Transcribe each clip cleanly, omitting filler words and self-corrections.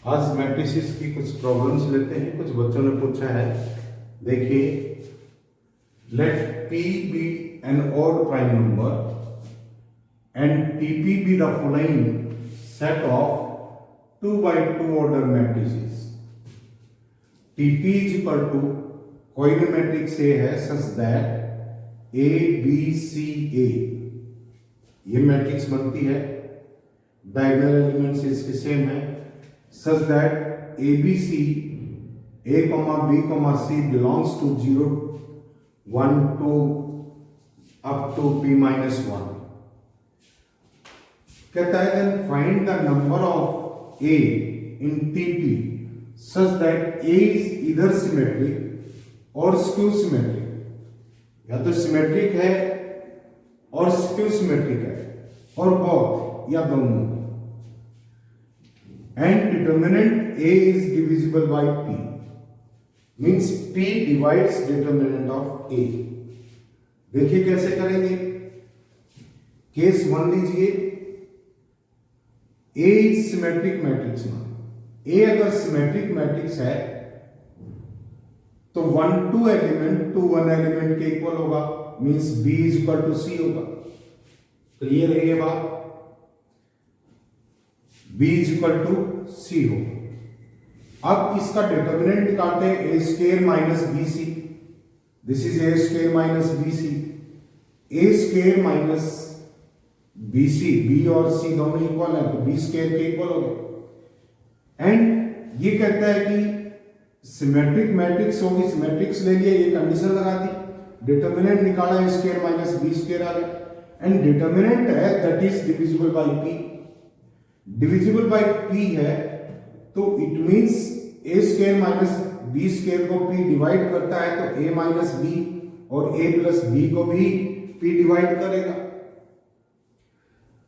आज मैट्रिसेस की कुछ प्रॉब्लम्स लेते हैं। कुछ बच्चों ने पूछा है, देखिए, late P be an odd prime number and TP be the following set of 2 by 2 order matrices. TP is equal to कोई भी मैट्रिक्स A है such that A B C A, ये मैट्रिक्स बनती है, डायगोनल एलिमेंट्स इसके same है, such that ABC A, B, C belongs to 0, 1, 2 up to P minus 1. कहता है then find the number of A in TP such that A is either symmetric और skew symmetric, या तो symmetric है और skew symmetric है और both या दोनों, and determinant A is divisible by P, means P divides determinant of A. देखिए कैसे करेंगे। केस 1 लीजिए, A is symmetric मैट्रिक्स में, A अगर सिमेट्रिक मैट्रिक्स है तो 1 2 एलिमेंट 2 1 एलिमेंट के इक्वल होगा, means B is equal to C होगा। क्लियर है ये बात? B is equal to C होगा। अब इसका डिटर्मिनेंट निकालते हैं, A square minus BC, this is A square minus BC, A square minus BC, B और C दोनों इक्वल है तो B स्क्वायर के इक्वल हो गए। एंड ये कहता है कि सिमेट्रिक मैट्रिक्स होगी, सिमेट्रिक्स ले लिया, ये कंडीशन लगा दी, डिटर्मिनेंट निकाला, A square minus B square आ गया, एंड डिटर्मिनेंट है that is divisible by P, divisible by P है तो it means A square minus B square को P डिवाइड करता है तो A माइनस B और A प्लस B को भी P डिवाइड करेगा।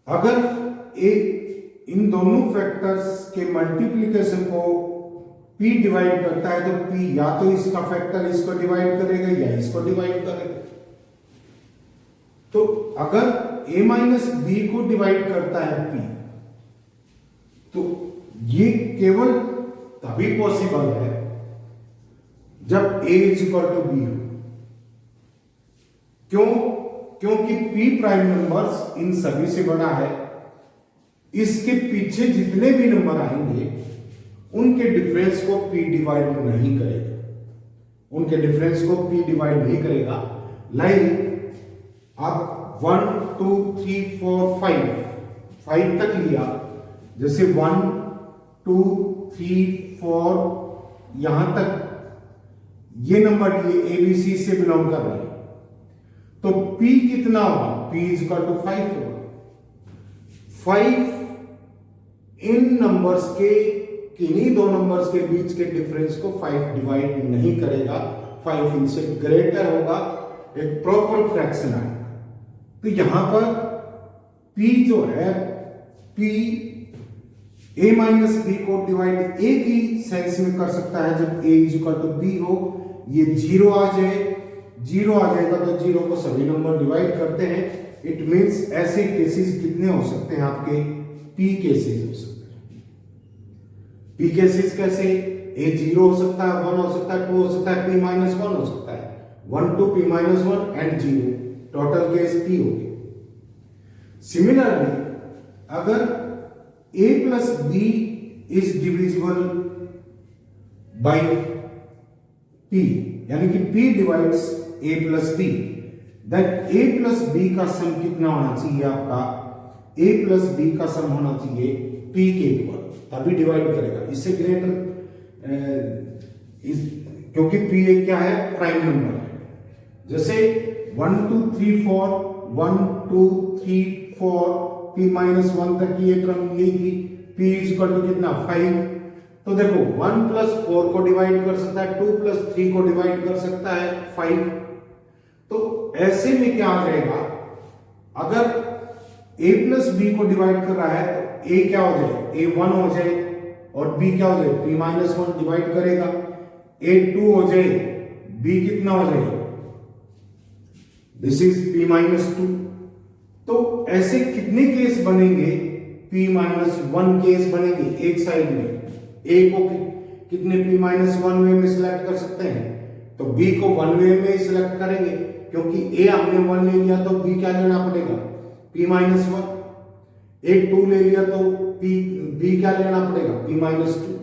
अगर A इन दोनों फैक्टर्स के मल्टीप्लिकेशन को P डिवाइड करता है तो P या तो इसका फैक्टर इसको डिवाइड करेगा या इसको डिवाइड करेगा। तो अगर A माइनस B को डिवाइड करता है P, तो ये केवल तभी पॉसिबल है जब A is equal to B हो। क्यों? क्योंकि P प्राइम नंबर्स इन सभी से बड़ा है, इसके पीछे जितने भी नंबर आएंगे उनके डिफरेंस को P डिवाइड नहीं करेगा, उनके डिफरेंस को P डिवाइड नहीं करेगा। लाइक आप 1 2 3 4 5 तक लिया, जैसे 1 2 3 4 यहां तक ये नंबर ये ABC से बिलोंग कर रहे हैं, तो P कितना होगा? P इज इक्वल टू 5 होगा। 5 इन नंबर्स के किन्हीं दो नंबर्स के बीच के डिफरेंस को 5 डिवाइड नहीं करेगा, 5 इनसे ग्रेटर होगा, एक प्रॉपर फ्रैक्शन आएगा। तो यहां पर P जो है, P A माइनस B को डिवाइड A की सेंस में कर सकता है जब A is equal to B हो। ये 0 आ जाए, 0 आ जाएगा तो 0 को सभी नंबर डिवाइड करते हैं। इट मींस ऐसे केसेस कितने हो सकते हैं आपके? P केसेस हो सकते हैं। P केसेस कैसे? A 0 हो सकता है, 1 हो सकता है, 2 हो सकता है, P माइनस 1 हो सकता है, 1 2 P minus 1 and 0, total case P हो गए। सिमिलरली अगर A plus B is divisible by P, यानी कि P divides A plus B, that A plus B का सम कितना होना चाहिए आपका? A प्लस B का सम होना चाहिए P के इक्वल, तभी डिवाइड करेगा। इससे ग्रेटर क्योंकि P एक क्या है? प्राइम नंबर है। जैसे 1 2 3 4 1 2 3 4 P माइनस 1 तक की एक क्रम ली थी, P इज इक्वल टू कितना? 5। तो देखो 1 प्लस 4 को डिवाइड कर सकता है, 2 प्लस 3 को डिवाइड कर सकता है 5। तो ऐसे में क्या आ जाएगा? अगर A प्लस B को डिवाइड कर रहा है तो A क्या हो जाए? A 1 हो जाए और B क्या हो जाए? P माइनस 1 डिवाइड करेगा, A 2 हो जाए, B कितना हो जाए? This is P minus 2। तो ऐसे कितने केस बनेंगे? P माइनस 1 केस बनेंगे एक साइड में, ए को कितने p माइनस 1 वे में सिलेक्ट कर सकते हैं, तो b को 1 वे में ही सिलेक्ट करेंगे, क्योंकि a हमने 1 ले लिया तो b क्या लेना पड़ेगा, p माइनस 1। एक 2 ले लिया तो b क्या लेना पड़ेगा, p माइनस 2।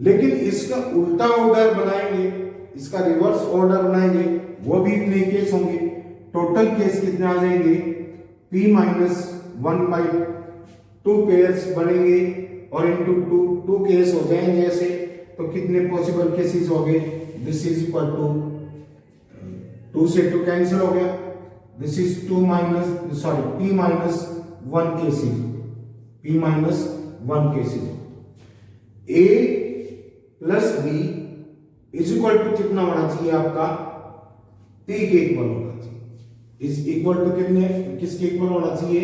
लेकिन इसका उल्टा ऑर्डर बनाएंगे, इसका रिवर्स ऑर्डर बनाएंगे, वो भी इतने केस होंगे। टोटल केस कितने आ जाएंगे, p माइनस 1 बाई 2 पेयर्स बनेंगे और इनटू 2 केस हो जाएंगे ऐसे, तो कितने पॉसिबल केसेस हो गए, दिस इज इक्वल टू 2 से 2 कैंसिल हो गया, this is p minus 1 cases, p minus 1 cases. a plus b is equal to कितना होना चाहिए आपका, p के इक्वल होना चाहिए, इज इक्वल टू कितने, किसके इक्वल होना चाहिए,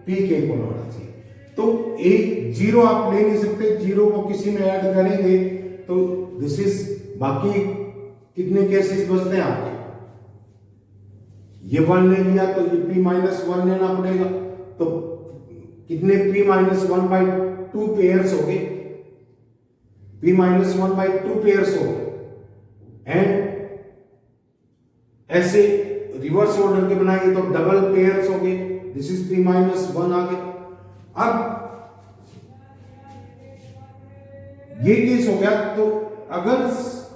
p के इक्वल होना चाहिए। तो a 0 आप ले नहीं सकते, 0 को किसी में ऐड करेंगे तो दिस इज, बाकी कितने केसेस बचते हैं आपके, ये 1 ले लिया तो ये p माइनस 1 लेना पड़ेगा, तो कितने p माइनस 1 बाई 2 पेयर्स हो गए, p माइनस 1 बाई 2 पेयर्स हो गए। एंड ऐसे रिवर्स ऑर्डर के बनाएंगे तो डबल पेयर्स हो गए, दिस इज p माइनस 1 आ गए। अब ये केस हो गया, तो अगर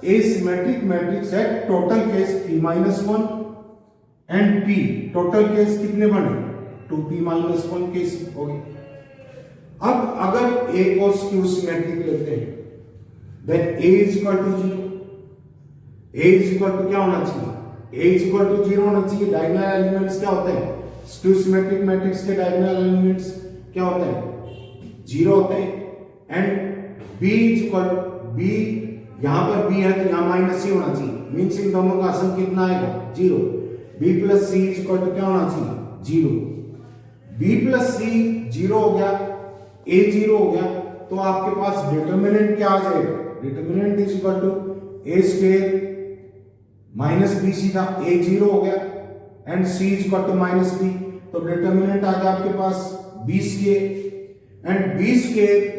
ए सिमेट्रिक मैट्रिक्स है, total case p minus 1 and p, total case कितने बने, 2p माइनस 1 केस हो गए। अब अगर a को स्क्यू सिमेट्रिक लेते हैं, then a is equal to 0, a is equal to क्या होना चाहिए, a इज इक्वल टू 0 होना चाहिए। डायगोनल एलिमेंट्स क्या होते हैं, स्क्यू सिमेट्रिक मैट्रिक्स के डायगोनल एलिमेंट्स क्या होते हैं, 0 होते हैं। And b is equal, b यहां पर b है तो यहां माइनस ही होना चाहिए, मींस इन दोनों का सम कितना आएगा, 0। b plus c is equal to क्या होना चाहिए, 0। b प्लस c 0 हो गया, a 0 हो गया, तो आपके पास डिटरमिनेंट क्या आ जाएगा, determinant is equal to a square minus b C था, a 0 हो गया and c is equal to minus b, तो डिटरमिनेंट आ गया आपके पास b square and b square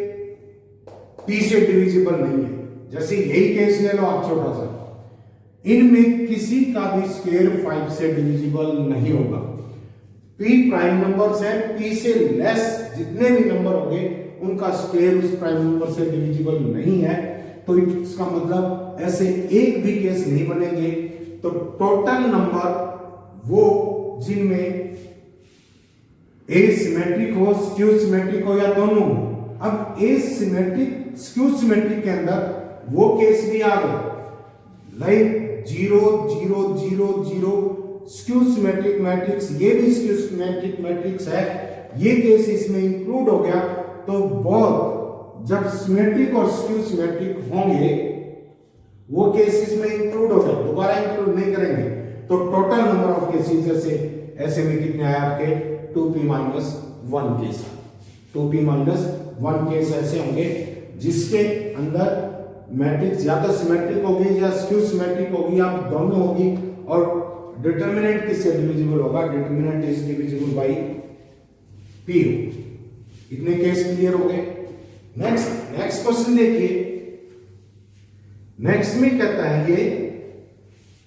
p से डिविजिबल नहीं है। जैसे यही केस ले लो आप छोटा सा, इनमें किसी का भी स्क्वायर 5 से डिविजिबल नहीं होगा। p प्राइम नंबर्स है, p से लेस जितने भी नंबर होंगे उनका स्क्वायर उस प्राइम नंबर से डिविजिबल नहीं है, तो इसका मतलब ऐसे एक भी केस नहीं बनेंगे। तो टोटल नंबर वो जिनमें ए सिमेट्रिक हो, स्क्यू सिमेट्रिक हो या दोनों हो। अब ए सिमेट्रिक स्क्यू सिमेट्रिक के अंदर वो केस भी आ गए, लाइक 0 0 0 0 स्क्यू सिमेट्रिक मैट्रिक्स, ये भी स्क्यू सिमेट्रिक मैट्रिक्स है, ये केस इसमें इंक्लूड हो गया। तो बहुत जब सिमेट्रिक और स्क्यू सिमेट्रिक होंगे वो केसेस में इंक्लूड हो गए, दोबारा इंक्लूड नहीं करेंगे। तो टोटल नंबर ऑफ केसेस जैसे ऐसे में कितने आए आपके, 2p minus 1 case, 2p minus 1 case ऐसे होंगे जिसके अंदर मैट्रिक्स या तो सिमेट्रिक होगी या स्क्यू सिमेट्रिक होगी या दोनों होगी, और डिटरमिनेंट किससे डिविजिबल होगा, determinant is divisible by p। इतने केस क्लियर हो गए। नेक्स्ट क्वेश्चन देखिए, नेक्स्ट में कहता है ये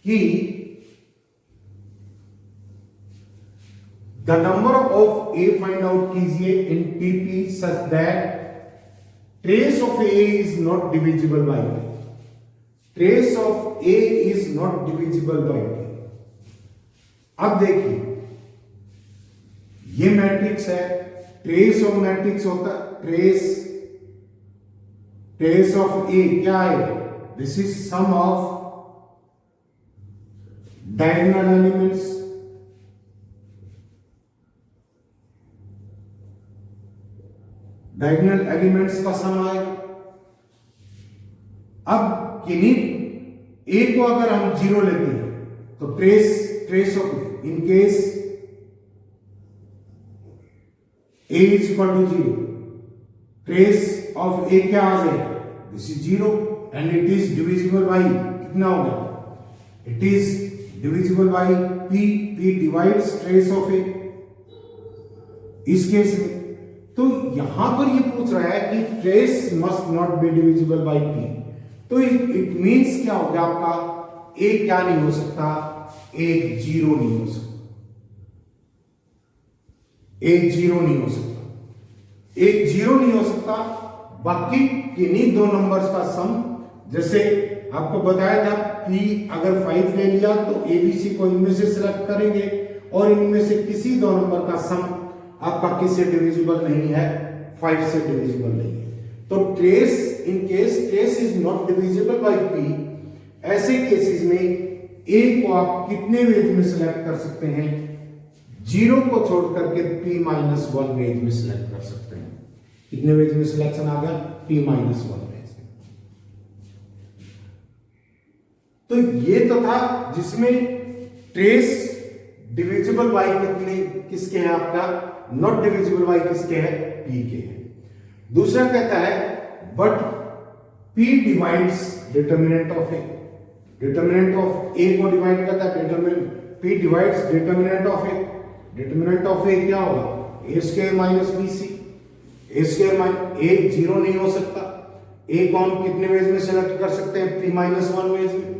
कि the number of A find out कीजिए in TP such that trace of A is not divisible by b, trace of A is not divisible by b। अब देखिए ये मैट्रिक्स है, ट्रेस ऑफ मैट्रिक्स होता है, ट्रेस ऑफ ए क्या है, this is sum of diagonal elements, diagonal elements का sum आएगा। अब किन्हीं ए को अगर हम 0 लेते हैं तो trace of, in case a is equal to 0, trace of a क्या आ जाएगा, this is 0 and it is divisible by कितना होगा, it is divisible by p, p divides trace of a। इस केस में तो यहां पर ये पूछ रहा है कि trace must not be divisible by P. तो इट मींस क्या हो गया आपका, ए क्या नहीं हो सकता, एक जीरो नहीं हो सकता, एक जीरो नहीं हो सकता, एक जीरो नहीं हो सकता। बाकी किन्हीं दो नंबर्स का सम, जैसे आपको बताया था P अगर 5 ले लिया तो ABC को इनमें से सिलेक्ट करेंगे और इनमें से किसी दो नंबर का सम आपका किससे डिविजिबल नहीं है, 5 से डिविजिबल नहीं है। तो trace, in case trace is not divisible by P, ऐसे केसेस में A को आप कितने वेज में सिलेक्ट कर सकते हैं, जीरो को छोड़ करके P-1 वेज में सिलेक्ट कर सकते हैं। कितने वेज में सिलेक्शन आ गया, P-1 वेज में। तो ये तो था जिसमें ट्रेस डिविजिबल बाय कितने किसके हैं, आपका नॉट डिविजिबल बाय किसके है, P के है। दूसरा कहता है but P divides determinant of A, determinant of A को डिवाइड करता है, P divides determinant of A. Determinant of A क्या होगा, A square minus B C, A square minus A zero नहीं हो सकता। ए को हम कितने वेज में सेलेक्ट कर सकते हैं, P-1 वेज में।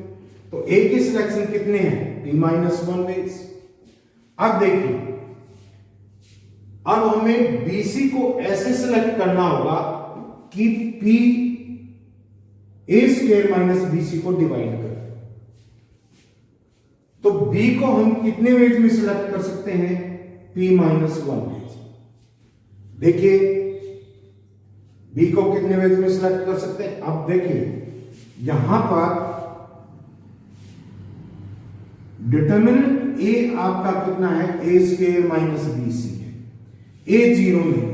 तो ए की सिलेक्शन कितने हैं, P-1 वेज। अब देखिए, अब हमें BC को ऐसे सिलेक्ट करना होगा कि P ए स्क्वायर माइनस BC को डिवाइड कर। तो B को हम कितने वेज में सिलेक्ट कर सकते हैं, P-1 वेज। देखिए B को कितने वेज में सिलेक्ट कर सकते हैं। अब देखिए यहां पर डिटर्मिनेंट ए आपका कितना है, ए स्क्वायर माइनस बी सी है, ए जीरो नहीं है,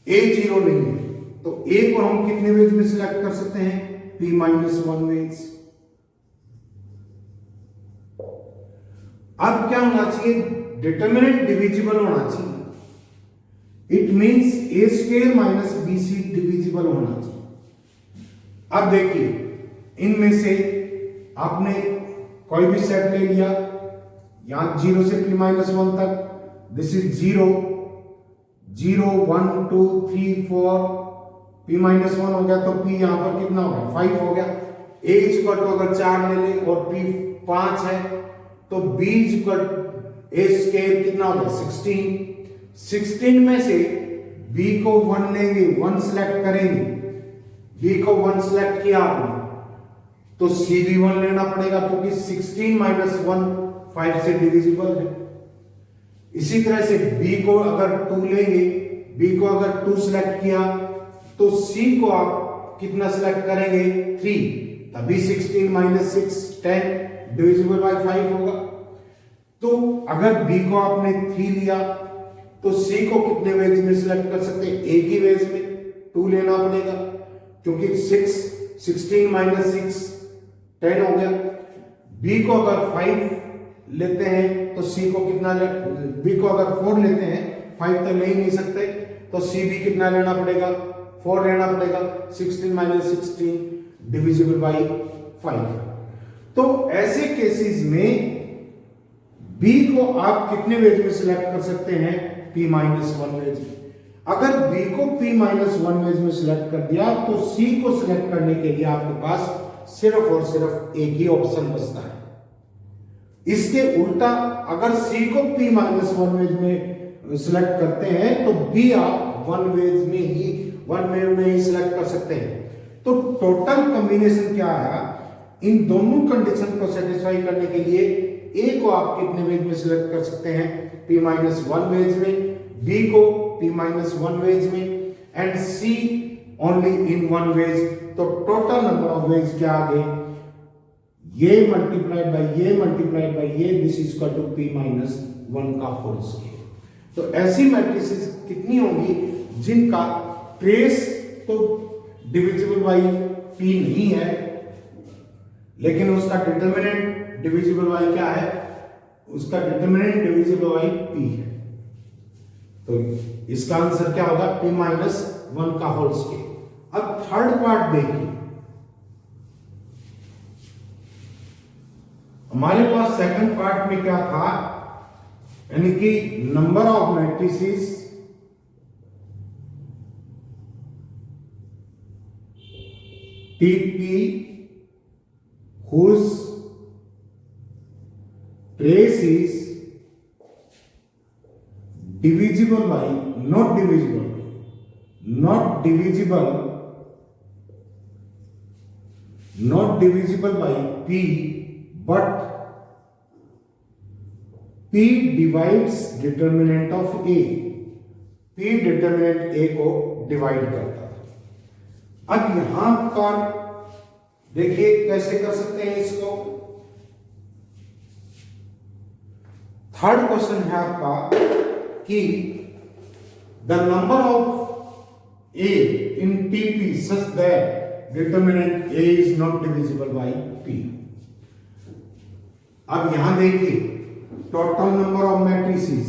ए जीरो नहीं है। तो ए को हम कितने वेज में सिलेक्ट कर सकते हैं, P-1 वेज। अब क्या होना चाहिए, डिटर्मिनेंट डिविजिबल होना चाहिए। It means A square minus B C divisible होना चाहिए। अब देखिए इनमें से आपने कोई भी सेट ले लिया, यहां जीरो से P-1 तक, दिस इज 0 0 1 2 3 4, P-1 हो गया तो P यहां पर कितना हो गया, 5 हो गया। A इक्वल टू अगर 4 ले ले और P 5 है तो B इक्वल A स्क्वायर कितना हो गया, 16। 16 में से B को 1 लेंगे, 1 सिलेक्ट करेंगे, B को 1 सिलेक्ट किया आपने तो C भी 1 लेना पड़ेगा क्योंकि 16 माइनस 1 5 से डिविजिबल है। इसी तरह से B को अगर 2 लेंगे, B को अगर 2 सिलेक्ट किया तो C को आप कितना सिलेक्ट करेंगे, 3, तभी 16 माइनस 6 10 डिविजिबल बाय 5 होगा। तो अगर B को आपने 3 लिया तो C को कितने वेज में सिलेक्ट कर सकते हैं, एक ही वेज में 2 लेना पड़ेगा क्योंकि 16 माइनस 6 10 हो गया। B को अगर 5 लेते हैं तो C को कितना B को अगर 4 लेते हैं, 5 तो ले ही नहीं सकते, तो C भी कितना लेना पड़ेगा, 4 लेना पड़ेगा। 16 माइनस 16 डिविजिबल बाई 5। तो ऐसे केसेस में B को आप कितने वेज में सिलेक्ट कर सकते हैं, P-1 वेज में। अगर B को P-1 वेज में सिलेक्ट कर दिया तो C को सिलेक्ट करने के लिए आपके पास सिर्फ और सिर्फ एक ही ऑप्शन बचता है। इसके उल्टा अगर C को P-1 वेज में सिलेक्ट करते हैं तो B आप 1 वेज में ही सिलेक्ट कर सकते हैं। तो टोटल कॉम्बिनेशन क्या आया, इन दोनों कंडीशन को सेटिस्फाई करने के लिए A को आप कितने वेज में सिलेक्ट कर सकते हैं, P-1 वेज में, B को P-1 वेज में and C only in 1 ways. तो टोटल नंबर ऑफ वेज क्या आ गए, ये मल्टीप्लाइड बाय ये, this is equal to P-1 का होल स्क्वायर। तो ऐसी मैट्रिसेस कितनी होंगी जिनका ट्रेस तो डिविजिबल बाय P नहीं है लेकिन उसका डिटर्मिनेंट डिविजिबल बाय क्या है, उसका डिटर्मिनेंट डिविजिबल बाय P है। तो इसका आंसर क्या होगा, P-1 का होल स्क्वायर। अब थर्ड पार्ट देखिए, हमारे पास सेकंड पार्ट में क्या था, यानी कि number of matrices TP whose trace is divisible by, not divisible by P, but P divides determinant of A. P determinant A को डिवाइड करता है। अब यहां पर देखिए कैसे कर सकते हैं इसको। थर्ड क्वेश्चन है आपका कि the number of A in TP such that determinant A is not divisible by P। अब यहां देखिए टोटल नंबर ऑफ मैट्रिसेस,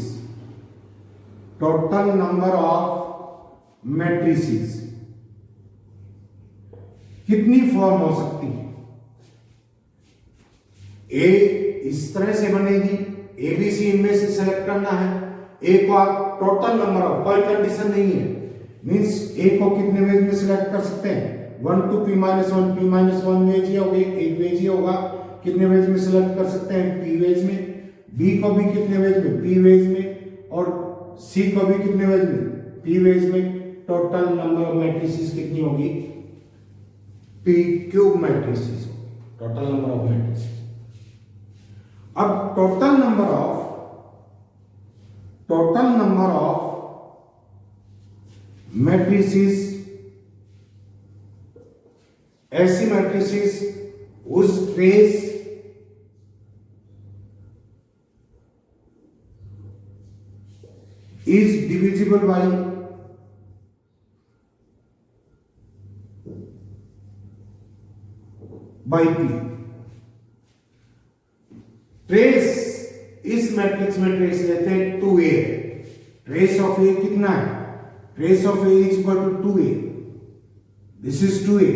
कितनी फॉर्म हो सकती है? ए इस तरह से बनेगी, ए बी सी इनमें से सेलेक्ट करना है। ए को आप टोटल नंबर ऑफ, कोई कंडीशन नहीं है, मींस ए को कितने वेज में सिलेक्ट कर सकते हैं? 1 to p minus 1, p minus 1 veg ही होगी, एक वेज ही होगा। कितने वेज में सिलेक्ट कर सकते हैं? p वेज में। बी को भी कितने वेज में? p वेज में। और सी को भी कितने वेज में? p वेज में। टोटल नंबर ऑफ मैट्रिसेस कितनी होगी? p क्यूब मैट्रिसेस होगी, टोटल नंबर ऑफ मैट्रिसेस। अब टोटल नंबर ऑफ मैट्रिसेस, ऐसी मैट्रिसेस उस trace is divisible by P। Trace इस मैट्रिक्स में ट्रेस लेते हैं 2A। ट्रेस ऑफ A कितना है? Trace of A is equal to 2A। This is 2A।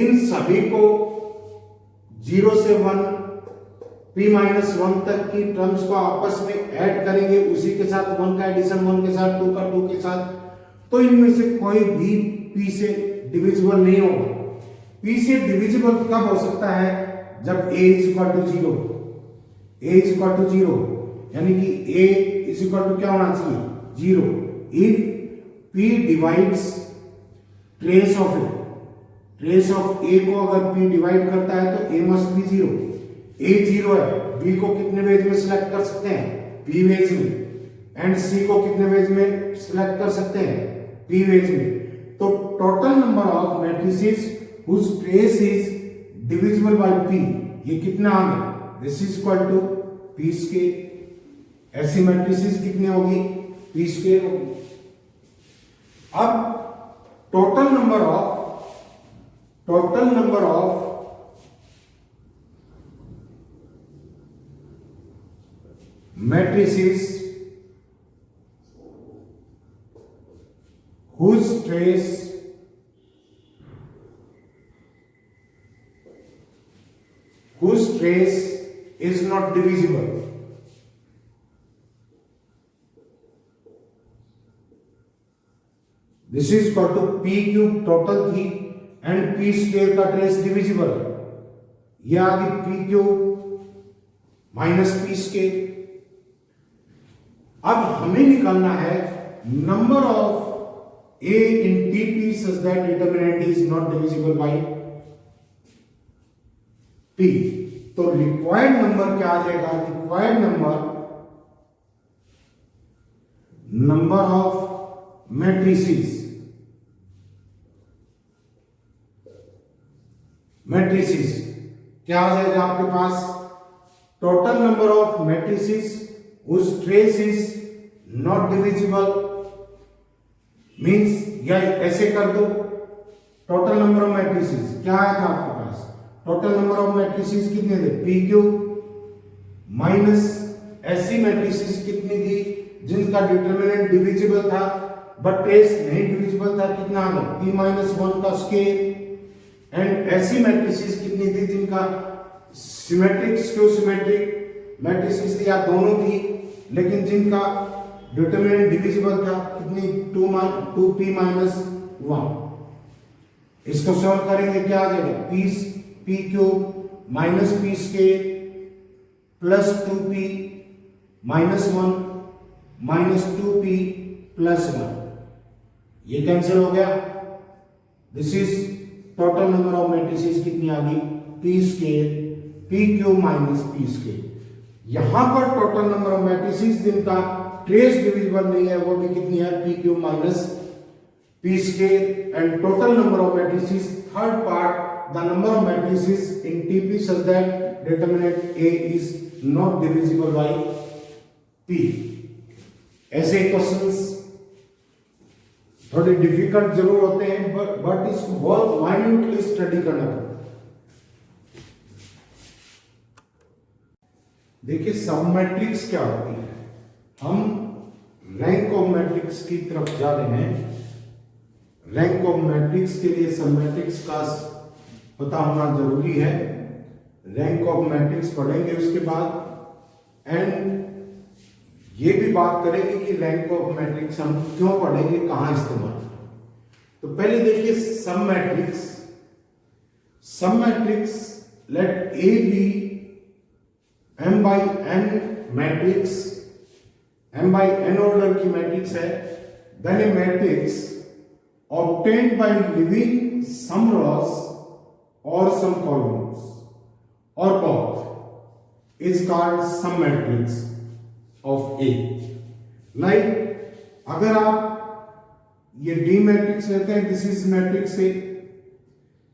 इन सभी को 0 से 1 p माइनस 1 तक की टर्म्स को आपस में ऐड करेंगे, उसी के साथ 1 का एडिशन 1 के साथ, 2 का 2 के साथ, तो इनमें से कोई भी p से डिविजिबल नहीं होगा। p से डिविजिबल कब हो सकता है? जब a is equal to 0। a is equal to 0 यानी कि a इज इक्वल टू क्या होना चाहिए? 0। If p divides trace of a, trace of a को अगर p डिवाइड करता है तो a मस्ट बी 0। A 0 है, B को कितने वेज में सिलेक्ट कर सकते हैं? P वेज में। एंड C को कितने वेज में सिलेक्ट कर सकते हैं? P वेज में। तो total number of matrices whose trace is divisible by P, ये कितना आ गया? This is equal to P square. ऐसी मैट्रिसेस कितनी होगी? P स्क्वायर होगी। अब total number of matrices whose trace is not divisible, this is equal to p cube total थी एंड p स्क्वायर का ट्रेस डिविजिबल, यह आ गई p cube minus p square. अब हमें निकालना है number of A in TP such that determinant is not divisible by P। तो required number क्या आ जाएगा? रिक्वायर्ड नंबर ऑफ मैट्रिसेस क्या आ जाएगा आपके पास? Total number of matrices whose trace is not divisible means, या ऐसे कर दो, टोटल नंबर ऑफ मैट्रिसेस क्या आया था आपके पास? टोटल नंबर ऑफ मैट्रिसेस कितने थे? p क्यूब माइनस ऐसी मैट्रिसेस कितनी थी जिनका डिटरमिनेंट डिविजिबल था बट ट्रेस नहीं डिविजिबल था, कितना आ गया? p माइनस 1 का स्क्वायर। एंड ऐसी मैट्रिसेस कितनी थी जिनका सिमेट्रिक स्क्यू सिमेट्रिक मैट्रिसेस थी या दोनों थी, लेकिन जिनका डिटरमिनेंट डिविजिबल था, कितनी? 2p minus 1। इसको सॉल्व करेंगे क्या आ जाएगा, P cube minus P square plus 2p minus 1 minus 2p plus 1, ये कैंसिल हो गया। This is total number of matrices कितनी आ गई, P square P cube minus P square. यहां पर टोटल नंबर ऑफ मैट्रिसेस जिनका ट्रेस डिविजिबल नहीं है वो भी कितनी है, P cube minus P square. And total number of matrices, third part, the number of matrices in TP such that determinant A is not divisible by P. ऐसे questions थोड़े difficult जरूर होते हैं बट इसको बहुत माइन्यूटली स्टडी करना पड़ता है। देखिए सब मैट्रिक्स क्या होती है, हम रैंक ऑफ मैट्रिक्स की तरफ जा रहे हैं। रैंक ऑफ मैट्रिक्स के लिए सब मैट्रिक्स का पता होना जरूरी है। रैंक ऑफ मैट्रिक्स पढ़ेंगे उसके बाद, एंड ये भी बात करेंगे कि रैंक ऑफ मैट्रिक्स हम क्यों पढ़ेंगे, कहां इस्तेमाल। तो पहले देखिए sub matrix. Sub matrix, let A B m by n matrix, m by n order की मैट्रिक्स है। Then A matrix obtained by leaving some rows or some columns or both is called sum matrix of A. Like अगर आप ये D matrix लेते हैं, this is matrix A,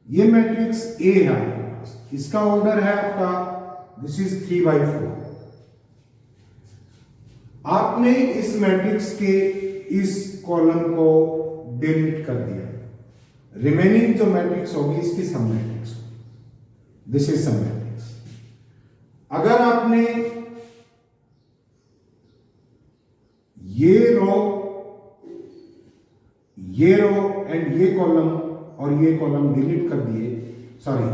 ये matrix A है आपके पास, इसका ऑर्डर है आपका, दिस इज 3/4। आपने इस मैट्रिक्स के इस कॉलम को डिलीट कर दिया, रिमेनिंग जो मैट्रिक्स होगी इसकी सब मैट्रिक्स होगी, दिस इज सब मैट्रिक्स। अगर आपने ये रो एंड ये कॉलम और ये कॉलम डिलीट कर दिए, सॉरी,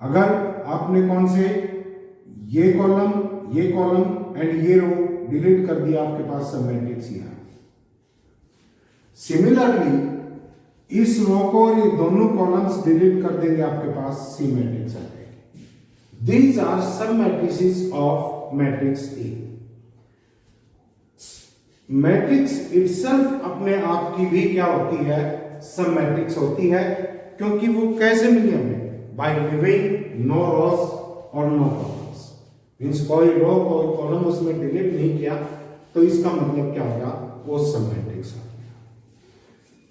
अगर आपने कौन से ये कॉलम एंड ये रो डिलीट कर दिया, आपके पास सब मैट्रिक्स ही है। सिमिलरली इस रो को और ये दोनों कॉलम्स डिलीट कर देंगे, आपके पास सी मैट्रिक्स आ जाएगी। दीज आर सब matrices of matrix A. Matrix itself अपने आप की भी क्या होती है, सब मैट्रिक्स होती है, क्योंकि वो कैसे मिली हमें, बाय गिविंग नो रोज और नो कॉलम्स। मींस कोई रो कोई कॉलम उसमें डिलीट नहीं किया, तो इसका मतलब क्या होगा, वो सब मैट्रिक्स आ गया।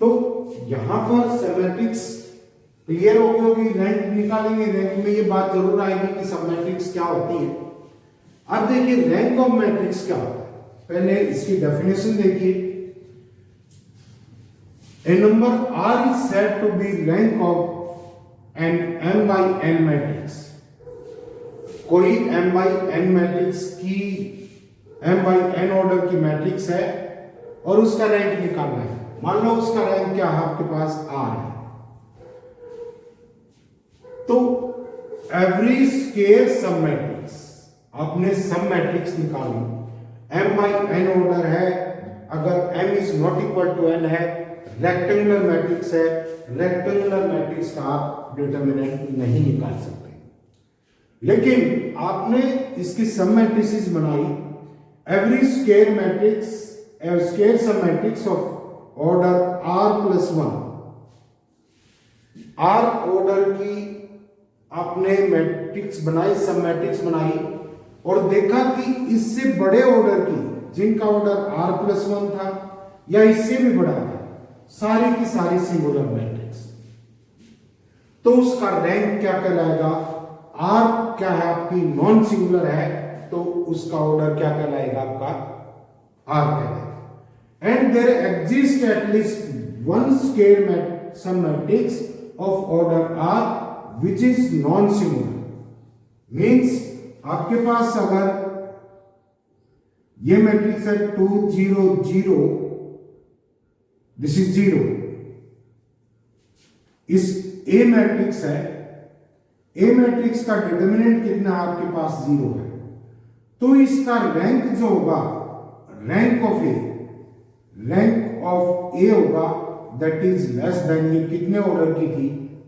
तो यहां पर सब मैट्रिक्स क्लियर हो गई होगी। रैंक निकालेंगे, रैंक में ये बात जरूर आएगी कि सब मैट्रिक्स क्या होती है। अब देखिए रैंक ऑफ मैट्रिक्स क्या होता है, पहले इसकी डेफिनेशन देखिए। A number are is said to be rank of an m by n matrix. कोई m by n मैट्रिक्स की m by n ऑर्डर की मैट्रिक्स है और उसका रैंक निकालना है। मान लो उसका रैंक क्या है, आपके पास r है, तो एवरी स्क्वायर सब मैट्रिक्स, आपने सब मैट्रिक्स निकाली, m by n ऑर्डर है, अगर m is not equal to n है, रेक्टेंगुलर मैट्रिक्स है, रेक्टेंगुलर मैट्रिक्स का आप डिटरमिनेंट नहीं निकाल सकते। लेकिन आपने इसकी सब मैट्रिसेस बनाई, every square matrix, square sub matrix of order r+1, r order की आपने मैट्रिक्स बनाई, सब मैट्रिक्स बनाई, और देखा कि इससे बड़े ऑर्डर की, जिनका ऑर्डर r+1 था या इससे भी बड़ा था, सारी की सारी सिंगुलर मैट्रिक्स, तो उसका रैंक क्या कहलाएगा, r क्या है आपकी नॉन सिंगुलर है, तो उसका ऑर्डर क्या कहलाएगा, आपका r कहलाएगा। And there exist at least one square sub matrix of order r which is non singular. Means आपके पास अगर ये मैट्रिक्स है 2 0 0, दिस इज 0, इस ए मैट्रिक्स है, ए मैट्रिक्स का डिटरमिनेंट कितना है, आपके पास 0 है, तो इसका रैंक जो होगा, रैंक ऑफ ए होगा दैट इज लेस देन, ये कितने ऑर्डर की थी,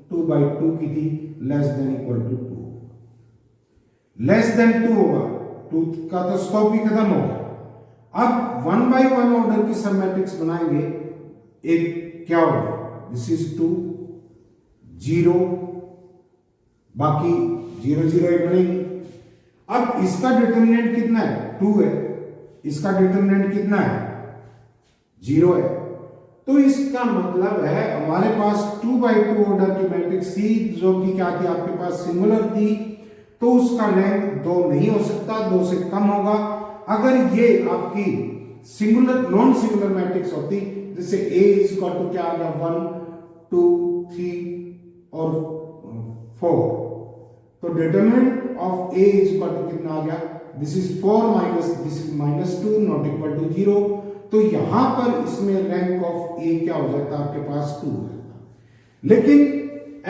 2/2 की थी, less than equal to 2, less than 2 होगा, 2 का तो स्कोप ही खत्म हो गया। अब 1/1 ऑर्डर की सब मैट्रिक्स बनाएंगे, एक क्या होगा, दिस इज 2 0, बाकी 0 0 ही बनेगी। अब इसका डिटरमिनेंट कितना है, 2 है, इसका डिटरमिनेंट कितना है, 0 है, तो इसका मतलब है हमारे पास 2/2 ऑर्डर की मैट्रिक्स थी जो कि क्या थी, आपके पास सिंगुलर थी, तो उसका रैंक 2 नहीं हो सकता, 2 से कम होगा। अगर ये आपकी सिंगुलर नॉन सिंगुलर मैट्रिक्स होती, जैसे A इज इक्वल टू क्या आ गया, 1 2 3 और 4, तो determinant of A is equal to कितना आ गया, this is 4 minus this is -2 not equal to 0, तो यहां पर इसमें रैंक ऑफ A क्या हो जाता है, आपके पास 2 है। लेकिन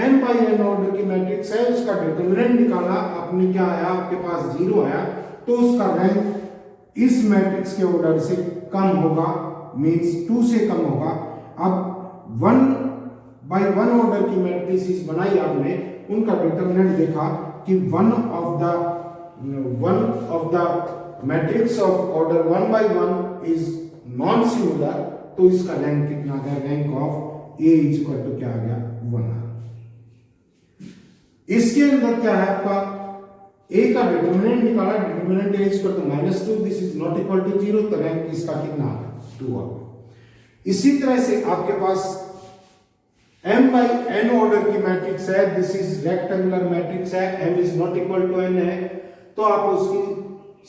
n/n ऑर्डर की मैट्रिक्स है, उसका डिटरमिनेंट निकाला आपने, क्या आया आपके पास 0 आया, तो उसका रैंक इस मैट्रिक्स के ऑर्डर से कम होगा, मींस 2 से कम होगा। अब 1/1 ऑर्डर की मैट्रिक्स बनाई आपने, उनका डिटरमिनेंट देखा कि one of the matrix of order 1/1 is non singular, तो इसका रैंक कितना आ गया, rank of A is equal to क्या आ गया, 1। इसके अंदर क्या है आपका, A का डिटरमिनेंट निकाला, determinant A equal to -2, this is not equal to 0, तो रैंक इसका कितना आ गया, 2 आ गया। इसी तरह से आपके पास m/n ऑर्डर की मैट्रिक्स है, दिस इज रेक्टेंगुलर मैट्रिक्स है, m is not equal to n है, तो आप उसकी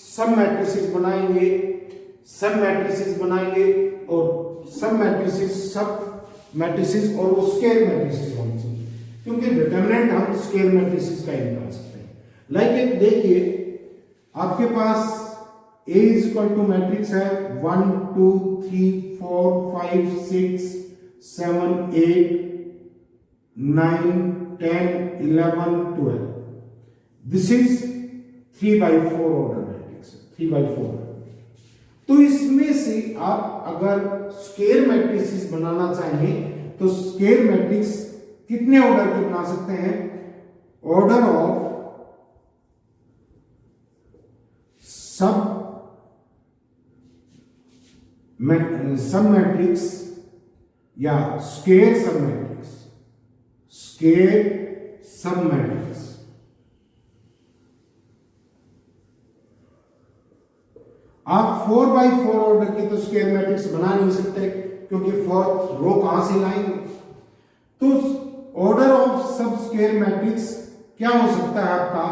सब मैट्रिसेस बनाएंगे, सब मैट्रिसेस बनाएंगे, और सब मैट्रिसेस और वो स्क्वायर मैट्रिसेस होनी चाहिए, क्योंकि डिटरमिनेंट हम स्क्वायर मैट्रिसेस का ही निकाल सकते हैं। लाइक एक देखिए, आपके पास A is equal to matrix है 1 2 3 4 5 6 7 8 9 10 11 12, दिस इज 3/4 ऑर्डर मैट्रिक्स, 3/4। तो इसमें से आप अगर स्क्वायर मैट्रिसेस बनाना चाहें तो स्क्वायर मैट्रिक्स कितने ऑर्डर की बना सकते हैं, ऑर्डर ऑफ सब मैट्रिक्स या square sub matrix, square sub matrix. आप 4/4 ऑर्डर की तो स्क्वायर मैट्रिक्स बना नहीं सकते, क्योंकि 4 रो कहां से लाएंगे, तो order of sub square matrix क्या हो सकता है आपका,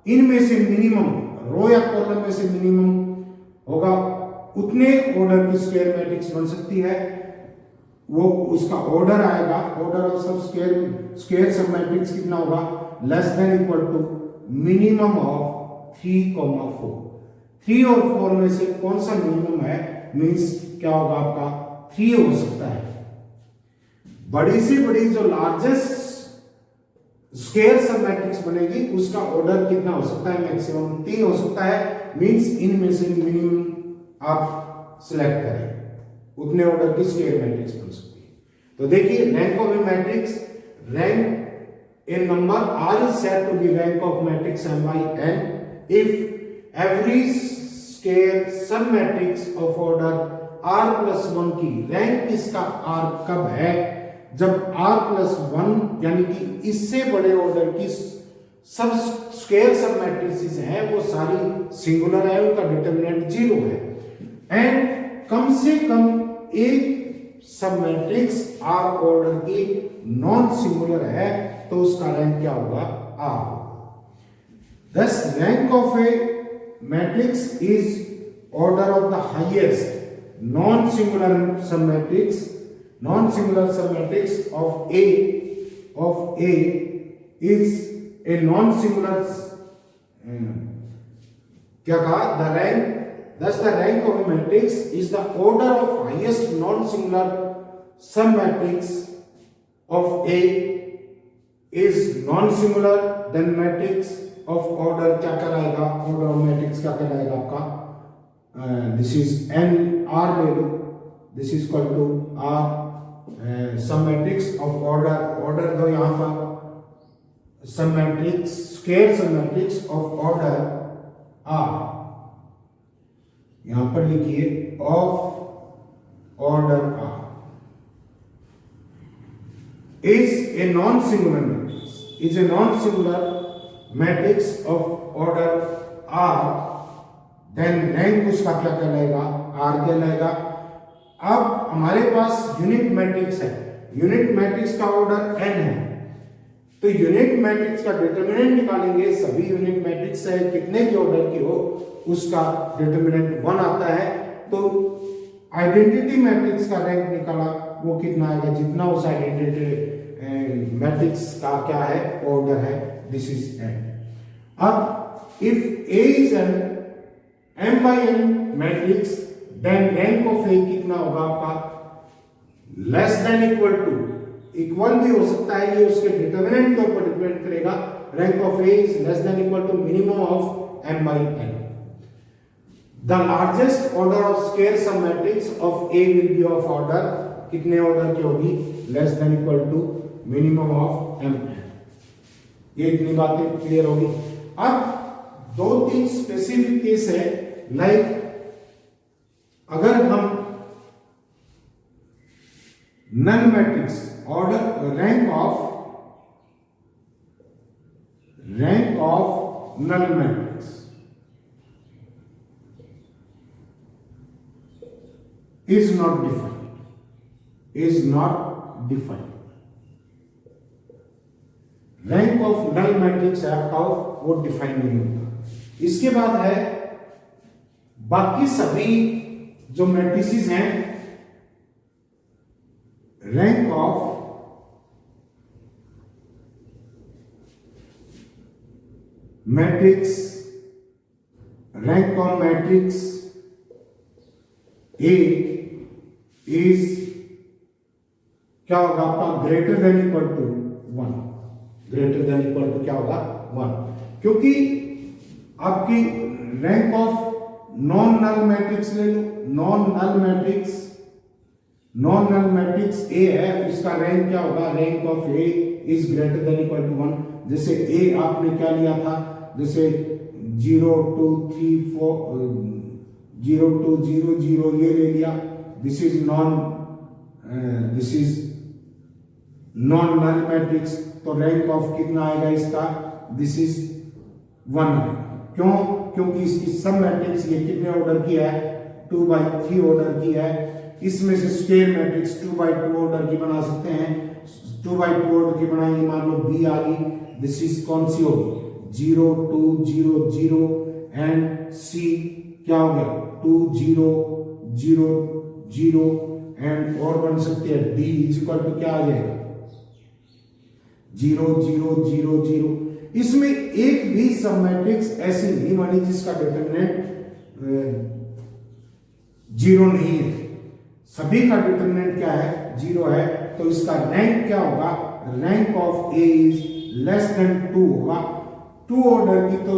इनमें से मिनिमम, रो या कॉलम में से मिनिमम होगा उतने ऑर्डर की स्क्वायर मैट्रिक्स बन सकती है, वो उसका ऑर्डर आएगा, order of sub square sub matrix कितना होगा, less than equal to minimum of 3,4। 3 और 4 में से कौन सा मिनिमम है, मींस क्या होगा आपका 3 हो सकता है। बड़ी से बड़ी जो लार्जेस्ट स्क्वायर सब मैट्रिक्स बनेगी उसका ऑर्डर कितना हो सकता है, मैक्सिमम 3 हो सकता है, मींस इनमें से मिनिमम आप सिलेक्ट करें, उतने ऑर्डर की स्क्वायर मैट्रिक्स बन सकती है। तो देखिए, rank of A matrix, rank A number are is said to be rank of matrix m/n if every square sub matrix of order r+1 की रैंक इसका r कब है, जब r+1 यानी कि इससे बड़े ऑर्डर की सब स्क्वायर सब मैट्रिसेस हैं वो सारी सिंगुलर है, उनका डिटरमिनेंट 0 है, एंड कम से कम एक सब मैट्रिक्स r ऑर्डर की नॉन सिंगुलर है, तो उसका रैंक क्या होगा, r। Thus rank of a matrix is order of the highest non-singular submatrix of A is a non-singular क्या कहा, the rank, thus the rank of a matrix is the order of highest non-singular submatrix of A is non-singular, then matrix of order क्या कहलाएगा, order of matrix क्या कहलाएगा आपका, this is n r ले लो, this is equal to r some matrix of order दो यहाँ पर, some matrix square some matrix of order r, यहां पर लिखिए of order r is a non-singular matrix, is a non-singular matrix of order R, then rank उसका क्या कहलाएगा, R कहलाएगा। अब हमारे पास यूनिट मैट्रिक्स है, यूनिट मैट्रिक्स का ऑर्डर n है, तो यूनिट मैट्रिक्स का डिटरमिनेंट निकालेंगे, सभी यूनिट मैट्रिक्स है कितने के ऑर्डर की हो उसका डिटरमिनेंट 1 आता है, तो आइडेंटिटी मैट्रिक्स का रैंक निकाला वो कितना आएगा, जितना उस आइडेंटिटी मैट्रिक्स का क्या है ऑर्डर है, दिस इज n। अब if A is an m by n matrix, then rank of A कितना होगा आपका, less than equal to, equal भी हो सकता है, ये उसके डिटरमिनेंट के ऊपर डिपेंड करेगा, rank of A is less than equal to minimum of m by n। The largest order of square sum matrix of A will be of order, कितने ऑर्डर की होगी, less than equal to minimum of m। ये इतनी बातें clear होगी। अब 2-3 specific case है, like अगर हम null matrix order rank of null matrix is not defined, rank of null matrix है आपका वो डिफाइन नहीं होता। इसके बाद है बाकी सभी जो मैट्रिसेस हैं, rank of matrix, rank of matrix A is क्या होगा आपका, greater than equal to 1, greater than equal to क्या होगा 1, क्योंकि आपकी rank of non null matrix ले लो, नॉन नल मैट्रिक्स A है, उसका रैंक क्या होगा, rank of A is greater than equal to 1। जैसे A आपने क्या लिया था, जैसे 0 2 3 4 0 2 0 0 ये ले लिया, this is non null matrix, तो रैंक ऑफ कितना आएगा इसका, दिस इज 1। क्यों, क्योंकि इसकी सब मैट्रिक्स ये कितने ऑर्डर की है, 2/3 ऑर्डर की है। इसमें से स्क्वायर मैट्रिक्स 2/2 ऑर्डर की बना सकते हैं, 2/2 ऑर्डर की बनाएंगे, मान लो B आ गई, दिस इज कौन सी होगी, 0 2 0 0 एंड C क्या हो गया 2 0 0 0 एंड और बन सकती है D इज इक्वल टू क्या आ जाएगा 0 0 0 0। इसमें एक भी सब मैट्रिक्स ऐसी नहीं बनी जिसका डिटरमिनेंट 0 नहीं है, सभी का डिटरमिनेंट क्या है 0 है, तो इसका रैंक क्या होगा, rank of A is less than 2 होगा। 2 ऑर्डर की तो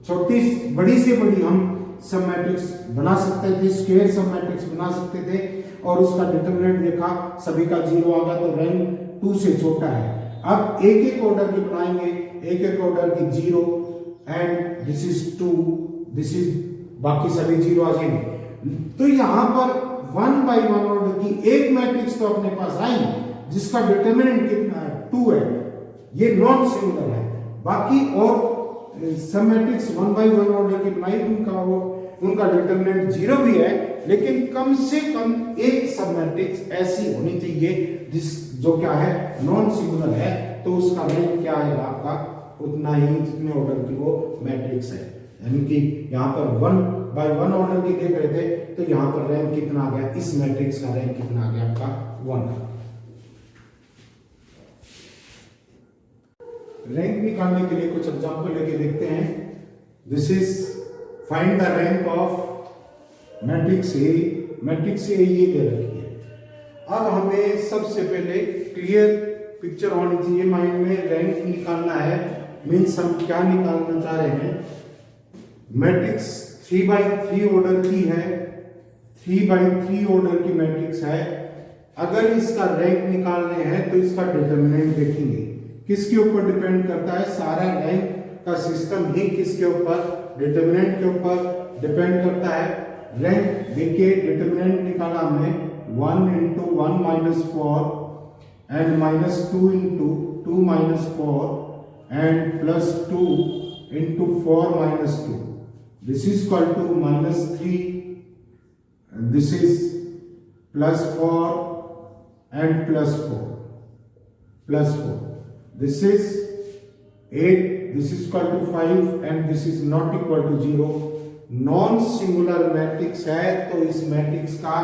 छोटी बड़ी से बड़ी हम सब मैट्रिक्स बना सकते थे, स्क्वायर सब मैट्रिक्स बना सकते थे, और उसका डिटरमिनेंट देखा सभी का 0 आ गया, तो रैंक 2 से छोटा है। अब एक एक ऑर्डर की बनाएंगे, एक एक ऑर्डर की 0 and this is 2, this is बाकी सभी 0 आ जाएंगे। तो यहां पर 1/1 ऑर्डर की एक मैट्रिक्स तो अपने पास आई जिसका डिटरमिनेंट कितना है 2 है, ये नॉन सिंगुलर है। बाकी और सब मैट्रिक्स 1/1 ऑर्डर की बनाई, उनका डिटरमिनेंट 0 भी है, लेकिन कम से कम एक सब मैट्रिक्स ऐसी होनी चाहिए जो क्या है नॉन सिंगुलर है, तो उसका रैंक क्या आएगा आपका उतना ही जितने ऑर्डर की वो मैट्रिक्स है। यानी कि यहाँ पर 1/1 ऑर्डर की देख रहे थे, तो यहाँ पर रैंक कितना आ गया, इस मैट्रिक्स का रैंक कितना आ गया आपका 1। रैंक निकालने के लिए कुछ एग्जांपल लेके देखते हैं। This is find the rank of matrix A, matrix A ये दे रखी है। अब हमें सबसे पहले क्लियर पिक्चर होनी चाहिए माइंड में, रैंक निकालना है, मीन्स हम क्या निकालना चाह रहे हैं, मैट्रिक्स 3/3 ऑर्डर की है, 3/3 ऑर्डर की मैट्रिक्स है, अगर इसका रैंक निकालने हैं तो इसका डिटर्मिनेंट देखेंगे। किसके ऊपर डिपेंड करता है? सारा रैंक का सिस्टम ही किसके ऊपर? डिटर्मिनेंट के ऊपर डिपेंड करता है। रैंक देखिए, डिटर्मिनेंट निकाला हमने 1 into 1 minus 4 and minus 2 into 2 minus 4 and plus 2 into 4 minus 2. This is equal to minus 3 and this is plus 4 and plus 4 plus 4. This is 8, this is equal to 5 and this is not equal to 0. Non singular matrix है तो इस matrix का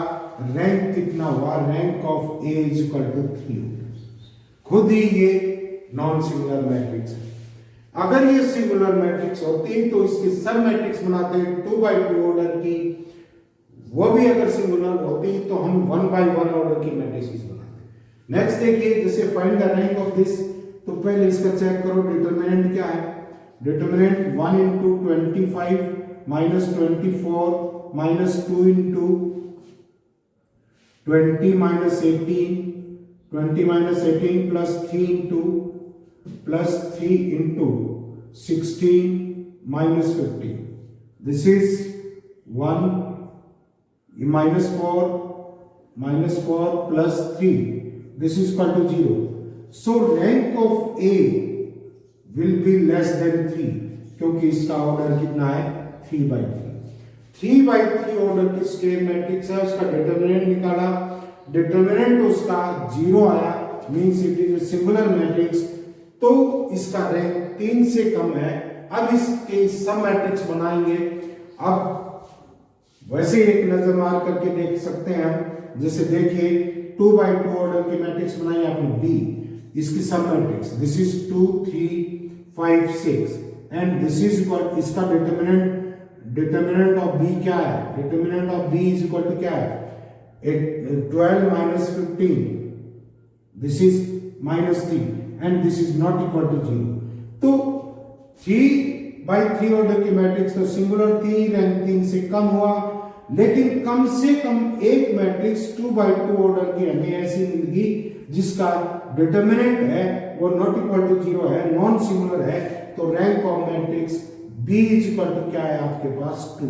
rank कितना हुआ? Rank of A is equal to 3। खुद ही ये non singular matrix है। अगर ये सिंगुलर मैट्रिक्स होती तो इसके सब मैट्रिक्स बनाते 2x2 ऑर्डर की, वो भी अगर सिंगुलर होती तो हम 1x1 ऑर्डर की मैट्रिक्स बनाते। नेक्स्ट देखिए, जैसे find the rank of this, तो पहले इसका चेक करो डिटरमिनेंट क्या है। Determinant 1 into 25 minus 24 minus 2 into 20 minus 18, 20 minus 18 plus 3 into 16 minus 15. This is 1 minus 4 plus 3. This is equal to 0. So rank of A will be less than 3 क्योंकि इसका order कितना है? 3/3। 3/3 ऑर्डर की स्केल मैट्रिक्स है। उसका determinant निकाला, determinant उसका 0 आया, means it is singular matrix. तो इसका रैंक 3 से कम है। अब इसके सब मैट्रिक्स बनाएंगे। अब वैसे एक नजर मार करके देख सकते हैं हम। जैसे देखिए 2/2 ऑर्डर की मैट्रिक्स बनाई आपने बी, इसकी sub matrix this is 2 3 5 6 and this is equal, इसका डिटरमिनेंट ऑफ बी क्या है? Determinant of B is equal to क्या है? 12 minus 15, this is minus 3 and this is not equal to 0. तो 3/3 ऑर्डर की मैट्रिक्स तो सिंगुलर थी, रैंक 3 से कम हुआ, लेकिन कम से कम एक मैट्रिक्स 2/2 ऑर्डर की हमें ऐसी मिलेगी जिसका डिटरमिनेंट है वो नॉट इक्वल टू 0 है, नॉन सिंगुलर है। तो rank of matrix B is equal to क्या है आपके पास? 2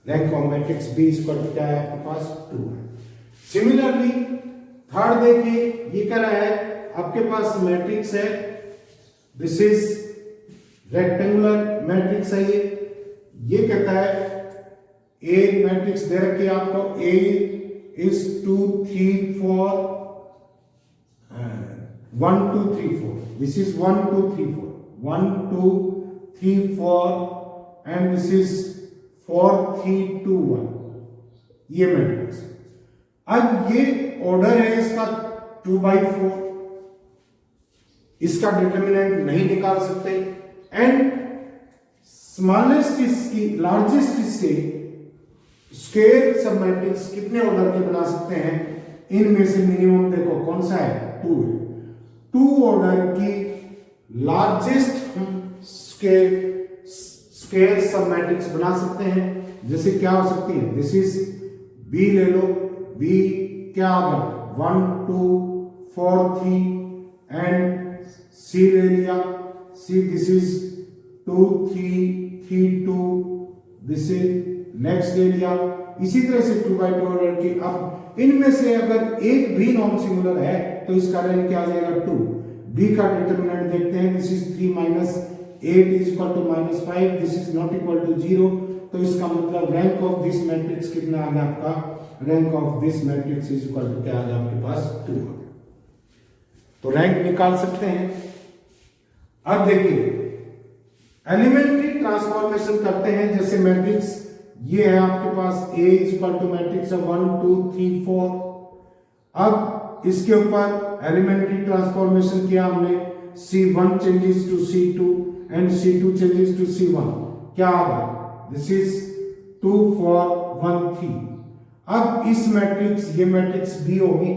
rank of matrix B is equal to क्या है आपके पास? 2 है। सिमिलरली थर्ड देखिए, ये क्या है आपके पास? मैट्रिक्स है, दिस इज रेक्टेंगुलर मैट्रिक्स है। ये कहता है ए मैट्रिक्स दे रखी है आपको, A is 2 3 4 1 2 3 4, this is 1 2 3 4 1 2 3 4 and this is 4 3 2 1, ये मैट्रिक्स। अब ये ऑर्डर है इसका 2/4, इसका डिटरमिनेंट नहीं निकाल सकते एंड स्मॉलेस्ट इसकी लार्जेस्ट इससे स्क्वायर सब मैट्रिक्स कितने ऑर्डर के बना सकते हैं? इनमें से मिनिमम देखो कौन सा है? 2 है। 2 ऑर्डर की लार्जेस्ट हम स्क्वायर सब मैट्रिक्स बना सकते हैं। जैसे क्या हो सकती है? दिस इज बी ले लो, बी क्या होगा? 1 2 4 3 एंड सी ले लिया, see this is 2 3 3 2, this is next ले लिया। इसी तरह से 2/2 ऑर्डर की। अब इनमें से अगर एक भी नॉन सिंगुलर है तो इसका रैंक क्या आ जाएगा? 2। बी का डिटरमिनेंट देखते हैं, this is 3 minus 8 is equal to -5, this is not equal to 0। तो इसका मतलब रैंक ऑफ दिस मैट्रिक्स कितना आ गया आपका? Rank of this matrix is equal to क्या आ गया आपके पास? 2। तो रैंक निकाल सकते हैं। अब देखिए एलिमेंट्री ट्रांसफॉर्मेशन करते हैं। जैसे मैट्रिक्स ये है आपके पास A is equal to matrix 1 2 3 4। अब इसके ऊपर एलिमेंट्री ट्रांसफॉर्मेशन किया हमने, C1 changes to C2 and C2 changes to C1, क्या होगा? This is 2 4 1 3। अब इस मैट्रिक्स, ये मैट्रिक्स B होगी।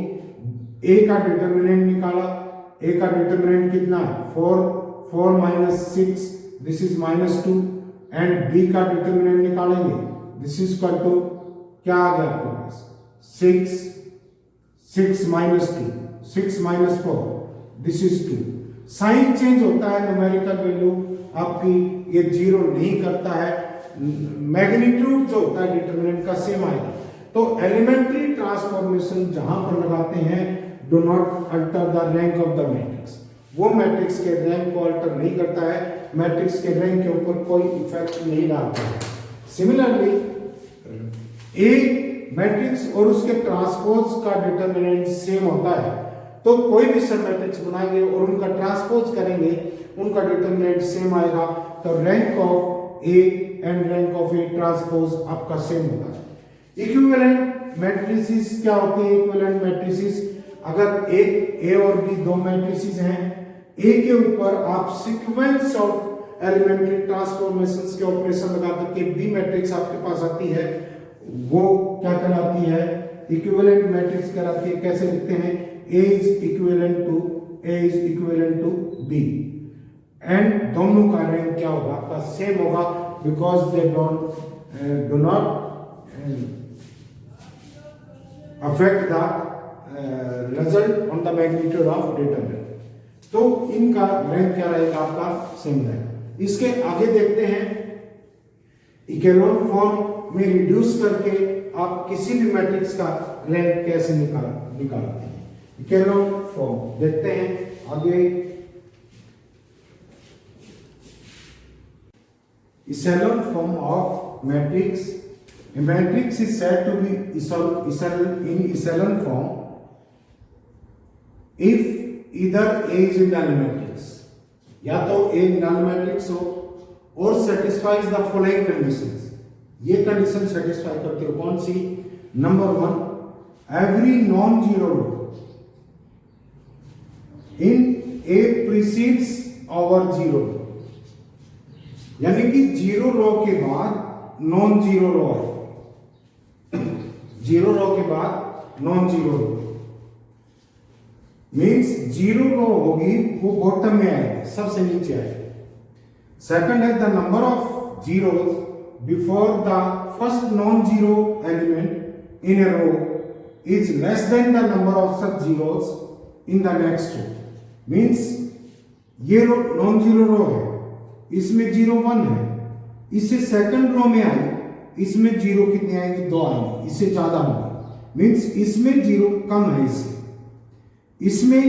A का डिटरमिनेंट निकाला, A का डिटरमिनेंट कितना है? 4 4 minus 6, this is -2 and B का डिटरमिनेंट निकालेंगे, दिस इज इक्वल टू क्या आ गया आपके पास? 6 6 minus 2, 6 minus 4, this is 2. Sign change होता है, न्यूमेरिकल वैल्यू आपकी ये जीरो नहीं करता है, मैग्नीट्यूड जो होता है डिटरमिनेंट का सेम आएगा। तो एलिमेंट्री ट्रांसफॉर्मेशन जहां पर लगाते हैं, do not alter the rank of the matrix, वो मैट्रिक्स के रैंक को अल्टर नहीं करता है, मैट्रिक्स के रैंक के ऊपर कोई इफेक्ट नहीं डालता है। सिमिलरली ए मैट्रिक्स और उसके ट्रांसपोज का डिटरमिनेंट सेम होता है, तो कोई भी सब मैट्रिक्स बनाएंगे और उनका ट्रांसपोज करेंगे, उनका डिटरमिनेंट सेम आएगा। तो rank of A and rank of A transpose आपका सेम होता है। इक्विवेलेंट मैट्रिसेस क्या होते हैं? इक्विवेलेंट मैट्रिसेस, अगर एक ए और बी दो मैट्रिसेस हैं, ए के ऊपर आप सीक्वेंस ऑफ एलिमेंट्री ट्रांसफॉर्मेशंस के ऑपरेशन लगा करके बी मैट्रिक्स आपके पास आती है, वो क्या कहलाती है? इक्विवेलेंट मैट्रिक्स कहलाती है। कैसे लिखते हैं? A is equivalent to B, and दोनों का रैंक क्या होगा? आपका सेम होगा, because they do not affect the result on the magnitude of determinant। तो इनका रैंक क्या रहेगा? आपका सेम रहेगा। इसके आगे देखते हैं, इकेलॉन फॉर्म में रिड्यूस करके आप किसी भी मैट्रिक्स का रैंक कैसे निकालते हैं। इकेलॉन फॉर्म देखते हैं आगे। Echelon form of matrix, a matrix is said to be in echelon form if either A is a null matrix, या तो A null matrix हो और satisfies the following conditions। ये कंडीशन सेटिस्फाई करते हो कौन सी? Number 1, every non-zero row in A precedes our zero, यानी कि जीरो रो के बाद नॉन जीरो रो है, जीरो रो के बाद नॉन जीरो रो, मींस जीरो रो होगी वो बॉटम में आएगी, सबसे नीचे आएगी। सेकंड है, the number of zeros before the first non zero element in a row is less than the number of such zeros in the next row. Means ये row non zero रो है, इसमें 0 1 है, इससे सेकंड रो में आई, इसमें zero कितने आएंगे? 2 आएंगे, इससे ज्यादा होंगे। मींस इसमें जीरो कम है, इसमें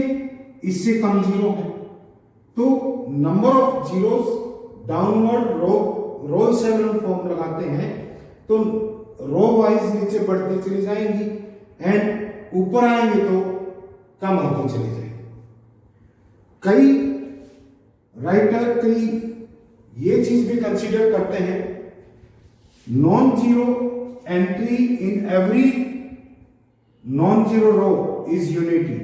इससे कम जीरो है। तो number of zeros downward row echelon form लगाते हैं तो रो वाइज नीचे बढ़ती चली जाएंगी एंड ऊपर आएंगे तो कम होती चली जाएंगी। कई राइटर ये चीज भी कंसीडर करते हैं, non zero entry in every non zero row is unity.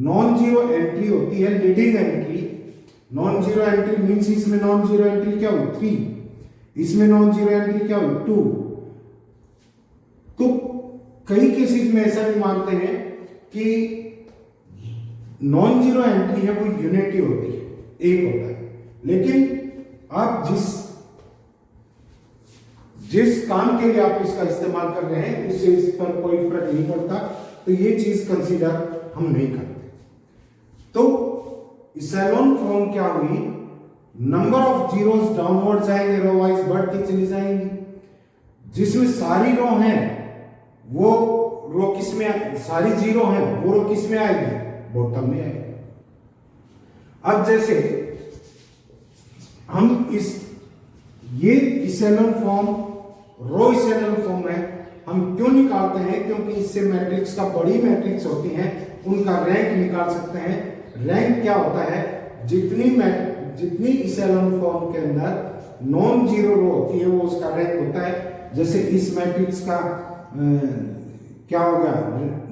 Non zero entry होती है leading entry. Non zero entry means इसमें नॉन जीरो एंट्री क्या हुई? 3, इसमें नॉन जीरो एंट्री क्या हुई? 2। तो कई केसेस में ऐसा भी मानते हैं कि नॉन जीरो एंट्री है वो यूनिटी होती है, एक होता है। लेकिन आप जिस काम के लिए आप इसका इस्तेमाल कर रहे हैं उससे इस पर कोई फर्क नहीं पड़ता, तो ये चीज कंसीडर हम नहीं करते। तो इचेलॉन फॉर्म क्या हुई? नंबर ऑफ जीरोस डाउनवर्ड जाएंगे, रो वाइज बढ़ती चली जाएंगी। जिसमें सारी रो हैं वो रो किस में, सारी जीरो हैं वो रो किस में आएगी? बॉटम में आएगी। अब जैसे हम ये इचेलॉन फॉर्म रो इचेलॉन फॉर्म है, हम क्यों निकालते हैं? क्योंकि इससे मैट्रिक्स का बड़ी मैट्रिक्स होती हैं उनका रैंक निकाल सकते हैं। रैंक क्या होता है? जितनी इचेलॉन फॉर्म के अंदर नॉन जीरो रो होती है वो उसका रैंक होता है। जैसे इस मैट्रिक्स का क्या होगा?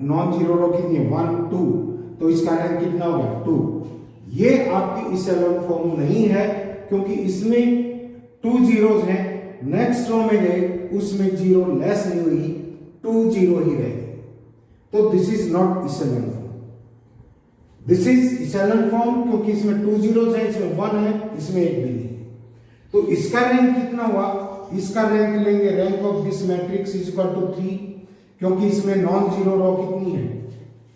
नॉन जीरो रो कितनी है? 1 2, तो इसका रैंक कितना होगा? 2। ये आपकी इचेलॉन फॉर्म नहीं है क्योंकि इसमें 2 जीरोस हैं, नेक्स्ट रो में गए उसमें जीरो लेस नहीं हुई, 2 जीरो ही रहेगी। तो this is not echelon form. This is echelon form क्योंकि इसमें 2 जीरोस हैं, इसमें 1 है, इसमें 1 भी नहीं। तो इसका रैंक कितना हुआ? इसका रैंक लेंगे, rank of this matrix is equal to 3, क्योंकि इसमें नॉन जीरो रो कितनी है?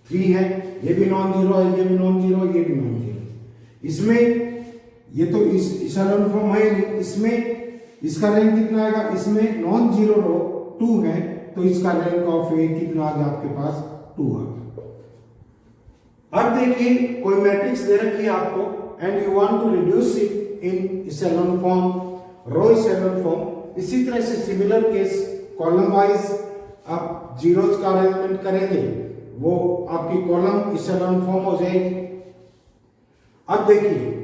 3 है, ये भी नॉन जीरो है, ये भी नॉन जीरो, ये भी नॉन जीरो। इसमें ये तो इस इशेलॉन फॉर्म है नहीं, इसमें इसका रैंक कितना आएगा, इसमें नॉन जीरो रो 2 है, तो इसका रैंक ऑफ ए कितना आ गया आपके पास 2 आ गया। अब देखिए कोई मैट्रिक्स दे रखी है आपको and you want to reduce it in echelon form, row echelon form. इसी तरह से सिमिलर केस कॉलम वाइज आप जीरोस का अरेंजमेंट करेंगे, वो आपकी कॉलम इशेलॉन फॉर्म हो जाएगी। अब देखिए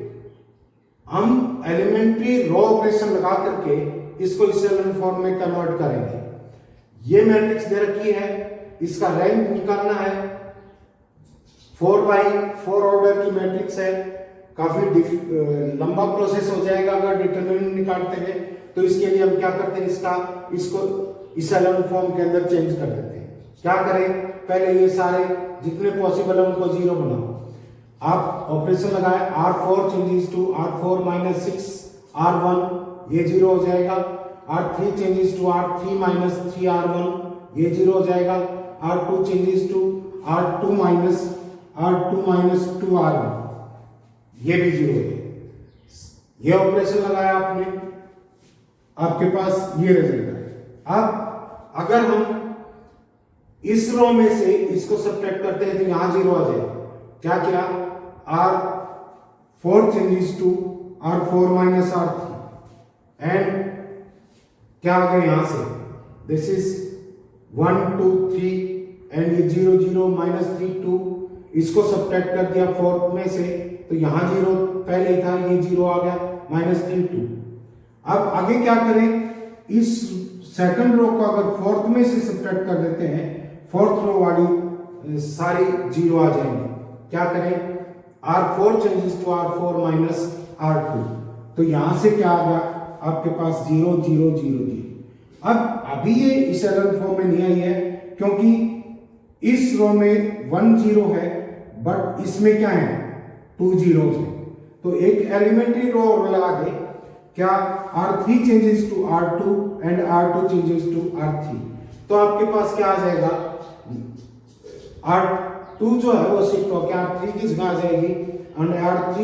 हम एलिमेंट्री रो ऑपरेशन लगा करके इसको इशेलॉन फॉर्म में कन्वर्ट करेंगे। ये मैट्रिक्स दे रखी है, इसका रैंक निकालना है, 4x4 ऑर्डर की मैट्रिक्स है, काफी लंबा प्रोसेस हो जाएगा अगर डिटरमिनेंट निकालते हैं। तो इसके लिए हम क्या करते हैं, इसको इशेलॉन फॉर्म के अंदर चेंज कर देते हैं। क्या करें, पहले ये सारे जितने पॉसिबल है उनको जीरो बनाओ। आप ऑपरेशन लगाए, R4 changes to R4 minus 6 R1, ये जीरो हो जाएगा। R3 changes to R3 minus 3 R1, ये जीरो हो जाएगा। R2 changes to R2 minus 2 R1, ये भी जीरो है। ये ऑपरेशन लगाया आपने, आपके पास ये रिजल्ट है। अब अगर हम इस रो में से इसको सब्ट्रैक्ट करते हैं तो यहां जीरो आ जाएगा। क्या किया, R4 changes to R4 minus R3 and क्या आ गया यहां से, दिस इज 1 2 3 एंड ये 0 0 माइनस 3 2, इसको सब्ट्रैक्ट कर दिया फोर्थ में से, तो यहां जीरो पहले था, ये जीरो आ गया, माइनस 3 2। अब आगे क्या करें, इस सेकंड रो को अगर फोर्थ में से सब्ट्रैक्ट कर देते हैं, फोर्थ रो वाली सारी जीरो आ जाएंगी। क्या करें, R4 changes to R4 minus R2, तो यहां से क्या आ गया आपके पास 0 0 0 0। अब अभी ये इशेलॉन फॉर्म में नहीं आई है क्योंकि इस रो में 1 0 है, बट इसमें क्या है 2 zeros है। तो एक एलिमेंट्री रो और लगा दे, क्या R3 changes to R2 and R2 changes to R3, तो आपके पास क्या आ जाएगा, R2 जो है वो शिफ्ट हो क्या R3 की जगह आ जाएगी एंड R3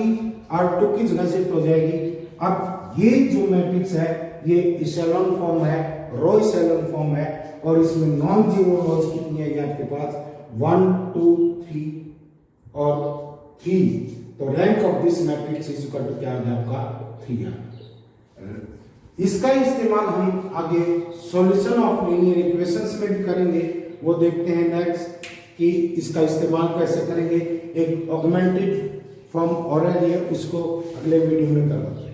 R2 की जगह शिफ्ट हो जाएगी। अब ये जो मैट्रिक्स है ये इशेलॉन फॉर्म है, रो इशेलॉन फॉर्म है, और इसमें नॉन जीरो रोज कितनी है ये आपके पास 1 2 3 और 3। तो rank of this matrix is equal to क्या आ गया आपका 3 है। इसका इस्तेमाल हम आगे सॉल्यूशन ऑफ लीनियर इक्वेशंस में भी करेंगे, वो देखते हैं नेक्स्ट कि इसका इस्तेमाल कैसे करेंगे। एक ऑगमेंटेड फॉर्म और है, उसको अगले वीडियो में करवाएंगे।